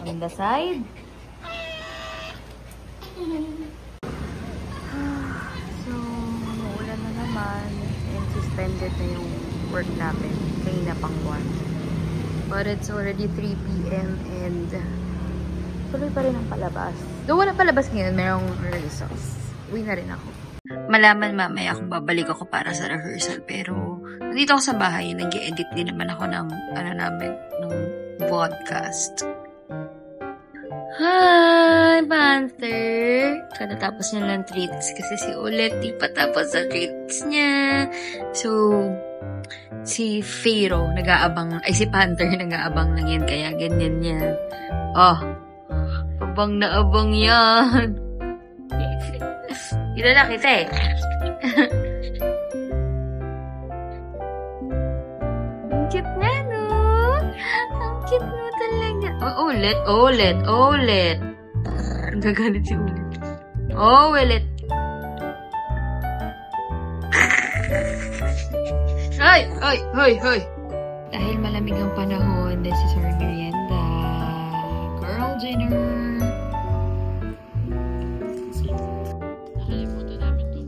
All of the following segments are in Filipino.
On the side. So, uulan na naman. And suspended na yung work namin. Kanina pang 1. But it's already 3 p.m. and tuloy pa rin ang palabas. Though wala palabas ngayon, merong rehearsals. Uwi na rin ako. Malaman mamaya kung babalik ako para sa rehearsal. Pero, nandito ako sa bahay. Nag-edit din naman ako ng, ng podcast. Hi, Panther! Katatapos niya ng treats kasi si Ulet di pa tapos sa treats niya. So, si Pharaoh nag-aabang, ay si Panther nag-aabang lang yan kaya ganyan yan. Oh, abang na abang yan. Kita na kita eh. Ang cute nga no? Ang cute mo talaga. Oh, Ulet. Gagalit si Ulet. Oh, Ulet. Hoy. Dahil malamig ang panahon, this is our merienda. Girl dinner. Nakalimutan namin to.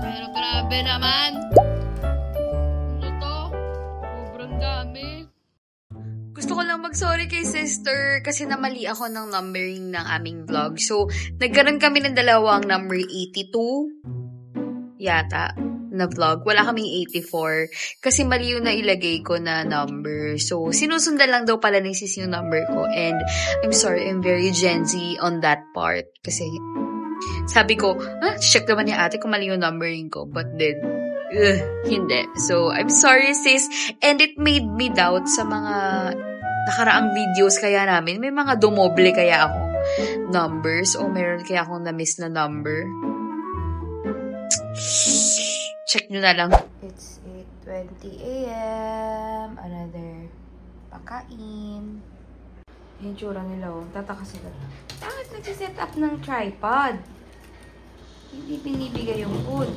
Pero grabe naman. Ano to? Sobrang dami. Gusto ko lang mag-sorry kay sister kasi namali ako ng numbering ng aming vlog. So, nagkaroon kami ng dalawang number 82 yata na vlog. Wala kaming 84 kasi mali yung nailagay ko na number. So, sinusundan lang daw pala ni sis yung number ko. And I'm sorry, I'm very Gen Z on that part. Kasi sabi ko, check naman ni ate kung mali yung numbering ko. But then, hindi. So, I'm sorry sis. And it made me doubt sa mga nakaraang videos kaya namin. May mga dumoble kaya akong numbers o meron kaya akong na-miss na number. Check nyo na lang. It's 8:20 a.m. Another pakain. Yung tsura nila oh. Tataka sila. Bakit nagsiset up ng tripod? Hindi binibigay yung food.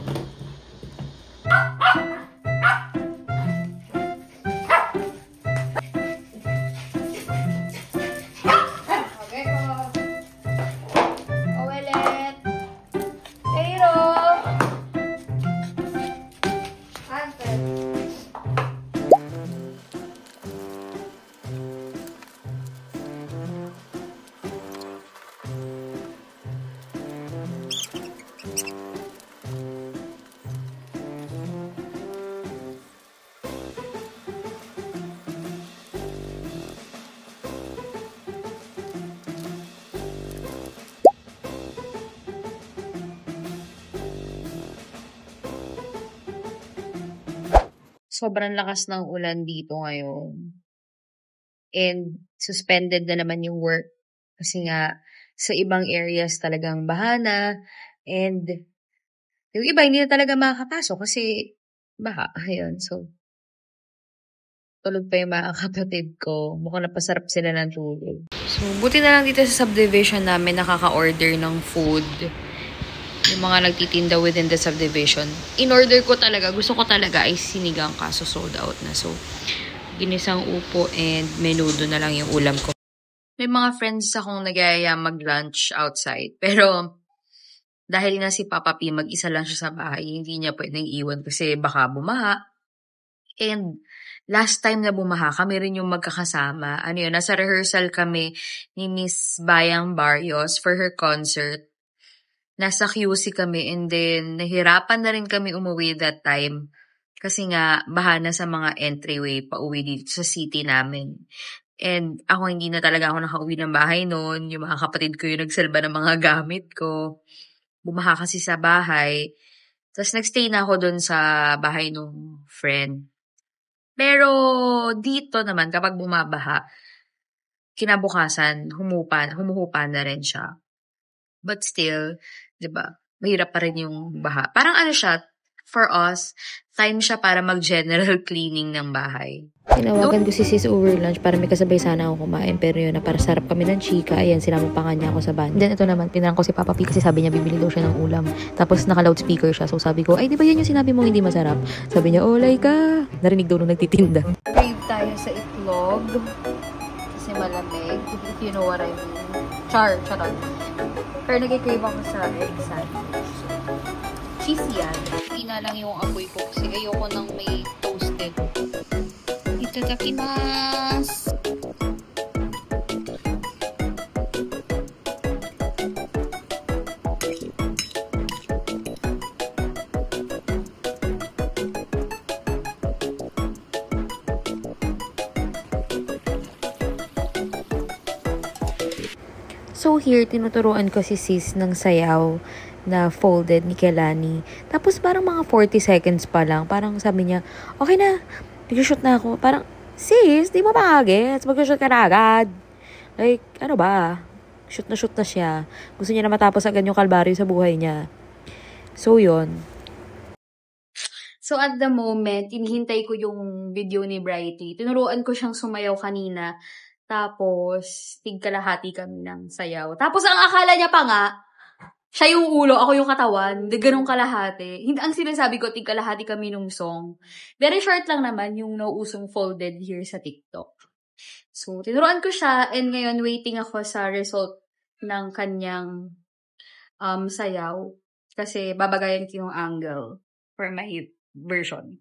Sobrang lakas ng ulan dito ngayon. And suspended na naman yung work. Kasi nga, sa ibang areas talagang bahana. And yung iba, hindi na talaga makakapasok kasi baha. Ayun, so tulog pa yung mga kapatid ko. Mukhang napasarap sila ng tulog. So, buti na lang dito sa subdivision namin nakaka-order ng food. Yung mga nagtitinda within the subdivision. In order ko talaga, gusto ko talaga ay sinigang kaso sold out na. So, ginisang upo and menudo na lang yung ulam ko. May mga friends akong nagayaya mag-lunch outside. Pero, dahil nga si Papa P, mag-isa lang siya sa bahay, hindi niya pwedeng iwan kasi baka bumaha. And, last time na bumaha, kami rin yung magkakasama. Ano yun, nasa rehearsal kami ni Miss Bayang Barrios for her concert. Nasa QC kami and then nahirapan na rin kami umuwi that time kasi nga bahana sa mga entryway pauwi dito sa city namin. And ako hindi na talaga ako nakauwi ng bahay noon. Yung mga kapatid ko yung nagsalba ng mga gamit ko. Bumaha kasi sa bahay. Tapos nagstay na ako doon sa bahay ng friend. Pero dito naman kapag bumabaha, kinabukasan humuhupa na rin siya. But still, 'di ba? Mahirap pa rin yung baha. Parang ano siya, for us, time siya para mag-general cleaning ng bahay. Tinawagan ko si sis over lunch para may kasabay sana ako kumain. Pero yun, para sarap kami ng chika. Ayan, sinama pa nga niya ako sa van. Then ito naman, pinarang ko si Papa P kasi sabi niya bibili daw siya ng ulam. Tapos naka-loudspeaker siya. So sabi ko, ay di ba yan yung sinabi mo hindi masarap? Sabi niya, olay ka. Narinig daw nung nagtitinda. Crave tayo sa itlog. Kasi malamig, if you know what I mean. Charot. Pero nag-crave ako sa egg sandwich. Cheesy yan. Hindi na lang yung apoy ko kasi ayoko nang may toasted. Itadakimasu! So here, tinuturuan ko si sis ng sayaw na folded ni Kelani. Tapos parang mga 40 seconds pa lang. Parang sabi niya, okay na, nag-shoot na ako. Parang, sis, di mo makagets. Mag-shoot ka na agad. Like, ano ba? Shoot na siya. Gusto niya na matapos agad yung kalbaryo sa buhay niya. So, yun. So, at the moment, inihintay ko yung video ni Brighty. Tinuruan ko siyang sumayaw kanina. Tapos, tigkalahati kami ng sayaw. Tapos, ang akala niya pa nga, siya yung ulo, ako yung katawan. Ganong kalahati. Ang sinasabi ko, tigkalahati kami nung song. Very short lang naman yung nauusong folded here sa TikTok. So, tinuruan ko siya. And ngayon, waiting ako sa result ng kanyang sayaw. Kasi babagayan ko yung angle for my version.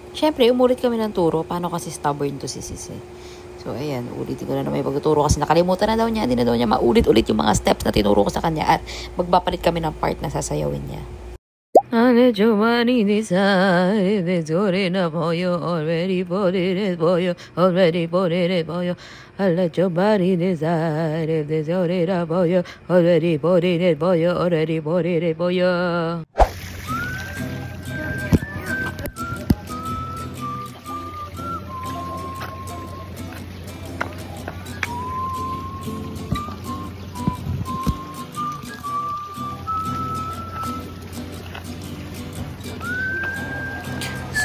Siyempre, umulit kami ng turo. Paano kasi stubborn to si sis eh. So, ayan, ulitin ko na may pagtuturo kasi nakalimutan na daw niya. Hindi na daw niya maulit-ulit yung mga steps na tinuro ko sa kanya at magbapalit kami ng part na sasayawin niya. Already put it for you. Already put it for you. I let your body decide if this is it for you. Already put it for you. Already put it for you.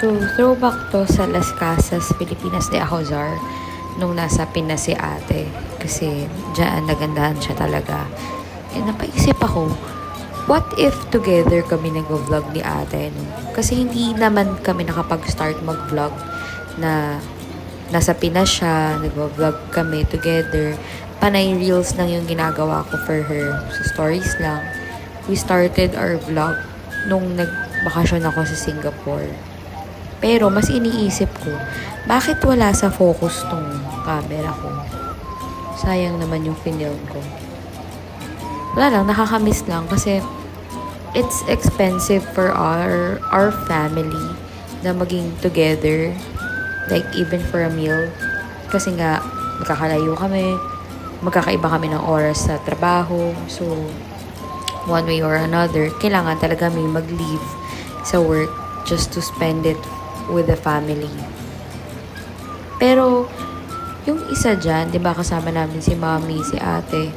So, throwback to sa Las Casas, Pilipinas de Ahozar nung nasa Pinas si ate. Kasi dyan nagandahan siya talaga. Eh, napaisip ako, what if together kami nag-vlog ni ate? No? Kasi hindi naman kami nakapag-start mag-vlog na nasa Pinas siya, nag-vlog kami together. Panay reels lang yung ginagawa ko for her. So, stories lang. We started our vlog nung nagbakasyon ako sa Singapore. Pero mas iniisip ko, bakit wala sa focus tong camera ko? Sayang naman yung film ko. Wala lang, nakakamiss lang kasi it's expensive for our family na maging together, like even for a meal. Kasi nga, magkakalayo kami, magkakaiba kami ng oras sa trabaho. So, one way or another, kailangan talaga may mag-leave sa work just to spend it with the family. Pero, yung isa dyan, di ba kasama namin si mommy, si ate.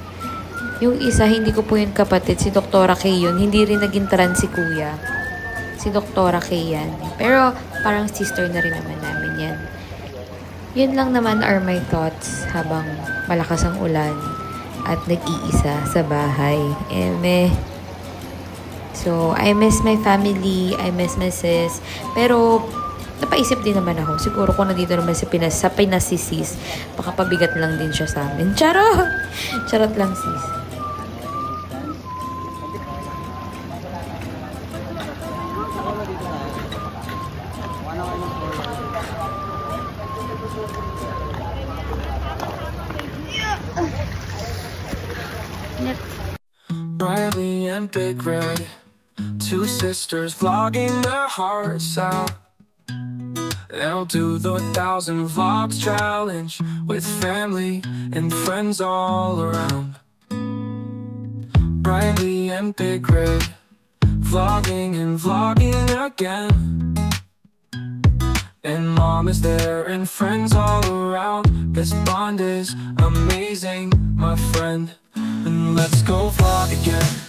Yung isa, hindi ko po yun kapatid, si Doktora Kay yun. Hindi rin naging trans si kuya. Si Doktora Kay yan. Pero, parang sister na rin naman namin yan. Yun lang naman are my thoughts habang malakas ang ulan at nag-iisa sa bahay. So, I miss my family, I miss my sis. Pero, napaisip din naman ako. Siguro kung nandito naman sa Pinas si sis, baka pabigat lang din siya sa amin. Charot! Charot lang sis. Riley and Big Red, two sisters vlogging their hearts out. They'll do the 1,000 vlogs challenge with family and friends all around. Riley and Big Red, vlogging and vlogging again. And mom is there and friends all around. This bond is amazing, my friend. And let's go vlog again.